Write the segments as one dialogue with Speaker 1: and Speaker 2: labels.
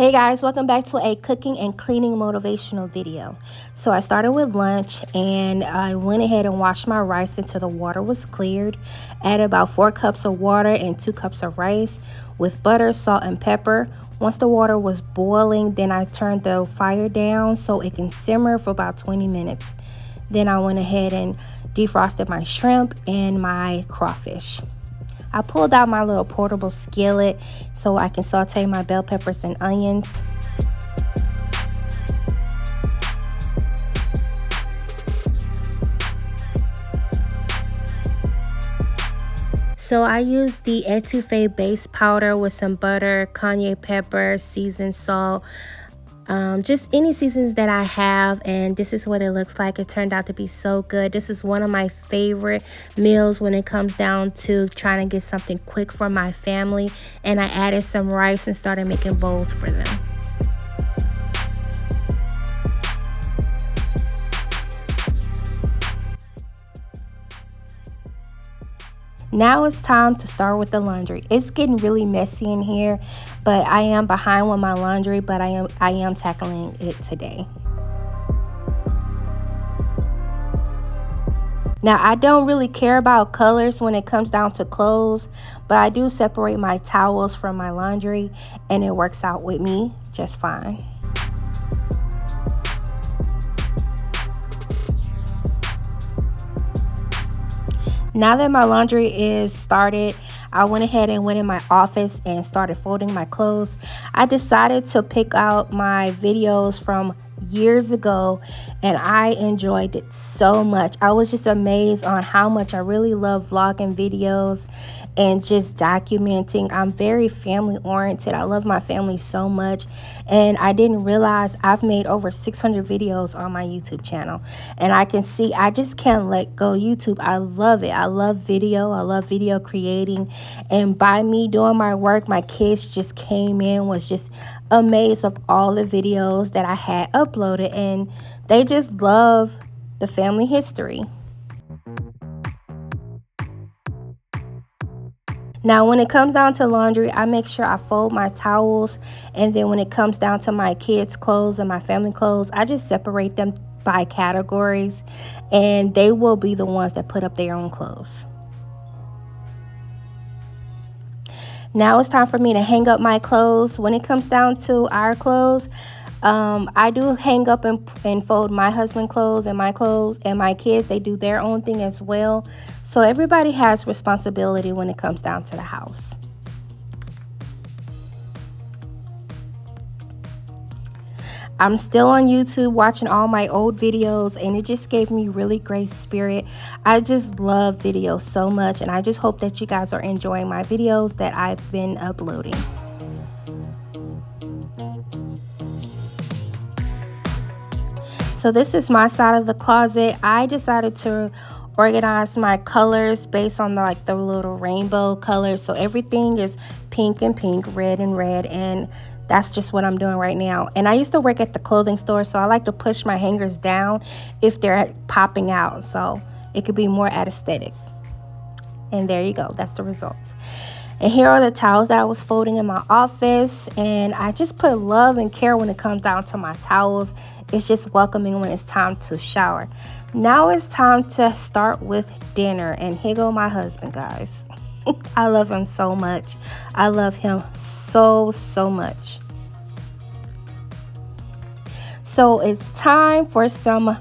Speaker 1: Hey guys, welcome back to a cooking and cleaning motivational video. So I started with lunch and I went ahead and washed my rice until the water was cleared. Added about 4 cups of water and 2 cups of rice with butter, salt, and pepper. Once the water was boiling, then I turned the fire down so it can simmer for about 20 minutes. Then I went ahead and defrosted my shrimp and my crawfish. I pulled out my little portable skillet so I can saute my bell peppers and onions. So I used the etouffee base powder with some butter, cayenne pepper, seasoned salt, just any seasons that I have, and this is what it looks like. It turned out to be so good. This is one of my favorite meals when it comes down to trying to get something quick for my family, and I added some rice and started making bowls for them. Now it's time to start with the laundry. It's getting really messy in here, but I am behind with my laundry, but I am tackling it today. Now, I don't really care about colors when it comes down to clothes, but I do separate my towels from my laundry, and it works out with me just fine. Now that my laundry is started, I went ahead and went in my office and started folding my clothes. I decided to pick out my videos from years ago, and I enjoyed it so much. I was just amazed on how much I really love vlogging videos and just documenting. I'm very family oriented. I love my family so much, and I didn't realize I've made over 600 videos on my YouTube channel, and I can see I just can't let go YouTube. I love it. I love video. I love video creating, and by me doing my work, my kids just came in, was just amazed of all the videos that I had uploaded, and they just love the family history. Now, when it comes down to laundry, I make sure I fold my towels, and then when it comes down to my kids' clothes and my family clothes, I just separate them by categories, and they will be the ones that put up their own clothes. Now it's time for me to hang up my clothes. When it comes down to our clothes, I do hang up and fold my husband's clothes and my clothes, and my kids, they do their own thing as well. So everybody has responsibility when it comes down to the house. I'm still on YouTube watching all my old videos, and it just gave me really great spirit. I just love videos so much, and I just hope that you guys are enjoying my videos that I've been uploading. So this is my side of the closet. I decided to organize my colors based on the little rainbow colors. So everything is pink and pink, red and red, and that's just what I'm doing right now. And I used to work at the clothing store, so I like to push my hangers down if they're popping out, so it could be more aesthetic. And there you go, that's the results. And here are the towels that I was folding in my office, and I just put love and care when it comes down to my towels. It's just welcoming when it's time to shower. Now it's time to start with dinner, and here go my husband, guys. I love him so much. I love him so much. So it's time for some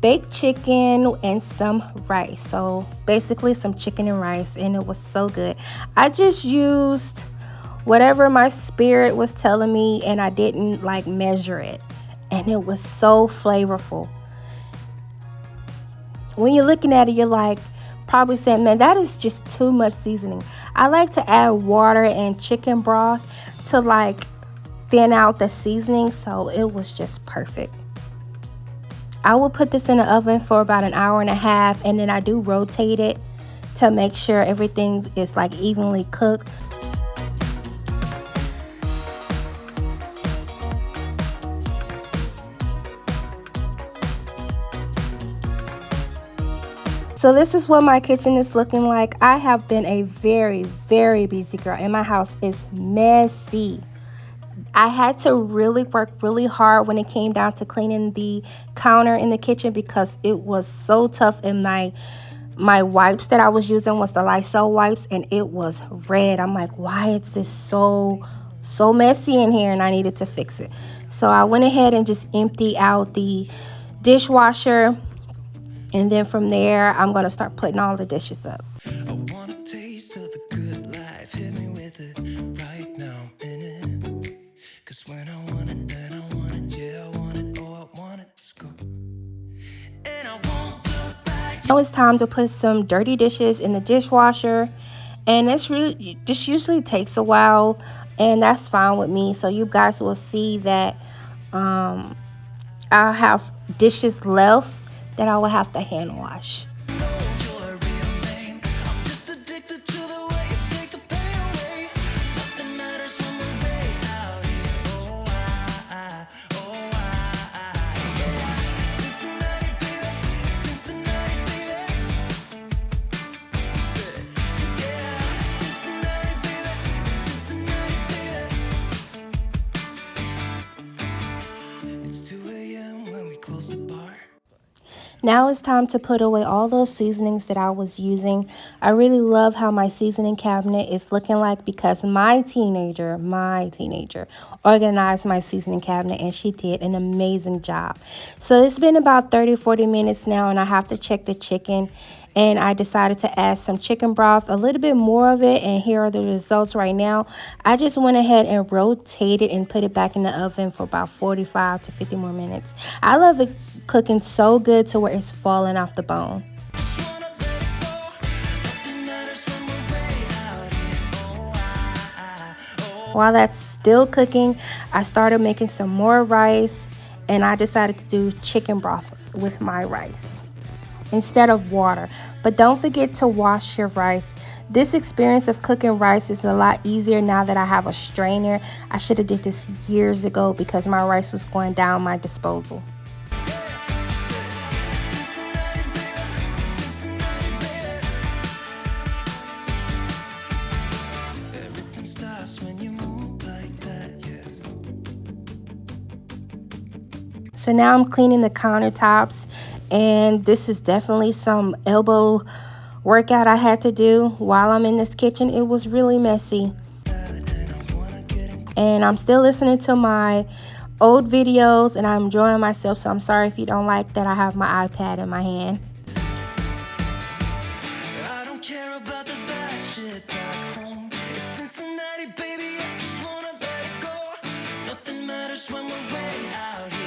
Speaker 1: baked chicken and some rice. So basically some chicken and rice, and it was so good. I just used whatever my spirit was telling me, and I didn't measure it, and it was so flavorful. When you're looking at it, you're probably saying, man, that is just too much seasoning. I like to add water and chicken broth to thin out the seasoning, so it was just perfect. I will put this in the oven for about an hour and a half, and then I do rotate it to make sure everything is evenly cooked. So this is what my kitchen is looking like. I have been a very busy girl, and my house is messy. I had to really work really hard when it came down to cleaning the counter in the kitchen because it was so tough, and my wipes that I was using was the Lysol wipes, and it was red. I'm like, why is this so messy in here? And I needed to fix it. So I went ahead and just emptied out the dishwasher, and then from there I'm going to start putting all the dishes up.
Speaker 2: I want a taste of the good life. Hit me with it right now, in it. 'Cause when I want it, then I want it. Yeah, I want it. Oh, I want it. Let's go. And I won't look back.
Speaker 1: Now it's time to put some dirty dishes in the dishwasher, and this usually takes a while, and that's fine with me. So you guys will see that I'll have dishes left that I will have to hand wash. Now it's time to put away all those seasonings that I was using. I really love how my seasoning cabinet is looking like because my teenager organized my seasoning cabinet, and she did an amazing job. So it's been about 30-40 minutes now, and I have to check the chicken. And I decided to add some chicken broth, a little bit more of it, and here are the results right now. I just went ahead and rotated and put it back in the oven for about 45 to 50 more minutes. I love it cooking so good to where it's falling off the bone. While that's still cooking, I started making some more rice, and I decided to do chicken broth with my rice instead of water. But don't forget to wash your rice. This experience of cooking rice is a lot easier now that I have a strainer. I should have did this years ago because my rice was going down my disposal. So now I'm cleaning the countertops, and this is definitely some elbow workout I had to do while I'm in this kitchen. It was really messy. And I'm still listening to my old videos, and I'm enjoying myself, so I'm sorry if you don't like that I have my iPad in my hand.
Speaker 2: I don't care about the bad shit back home. It's Cincinnati, baby. I just wanna let it go. Nothing matters when we're way out here.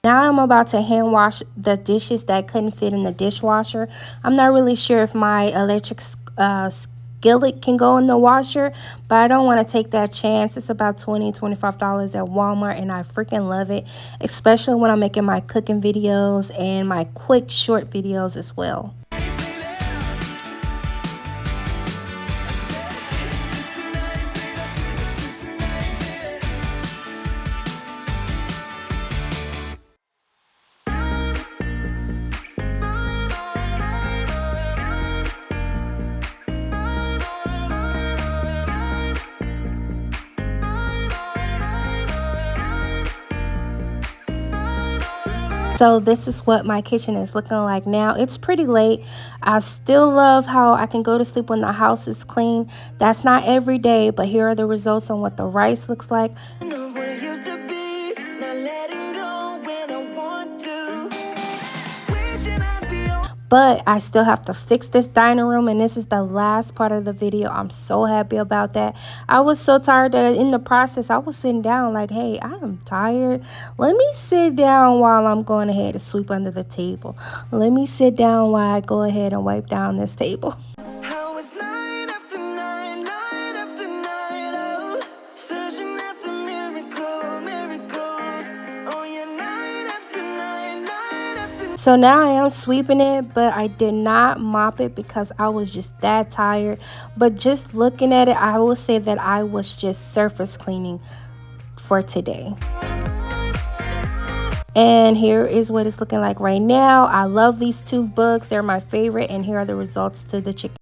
Speaker 1: Now I'm about to hand wash the dishes that couldn't fit in the dishwasher. I'm not really sure if my electric skillet can go in the washer, but I don't want to take that chance. It's about $20–$25 at Walmart, and I freaking love it, especially when I'm making my cooking videos and my quick short videos as well. So this is what my kitchen is looking like now. It's pretty late. I still love how I can go to sleep when the house is clean. That's not every day, but here are the results on what the rice looks like. But I still have to fix this dining room, and this is the last part of the video. I'm so happy about that. I was so tired that in the process, I was sitting down like, hey, I am tired. Let me sit down while I'm going ahead and sweep under the table. Let me sit down while I go ahead and wipe down this table. So now I am sweeping it, but I did not mop it because I was just that tired. But just looking at it, I will say that I was just surface cleaning for today. And here is what it's looking like right now. I love these two books. They're my favorite. And here are the results to the chicken.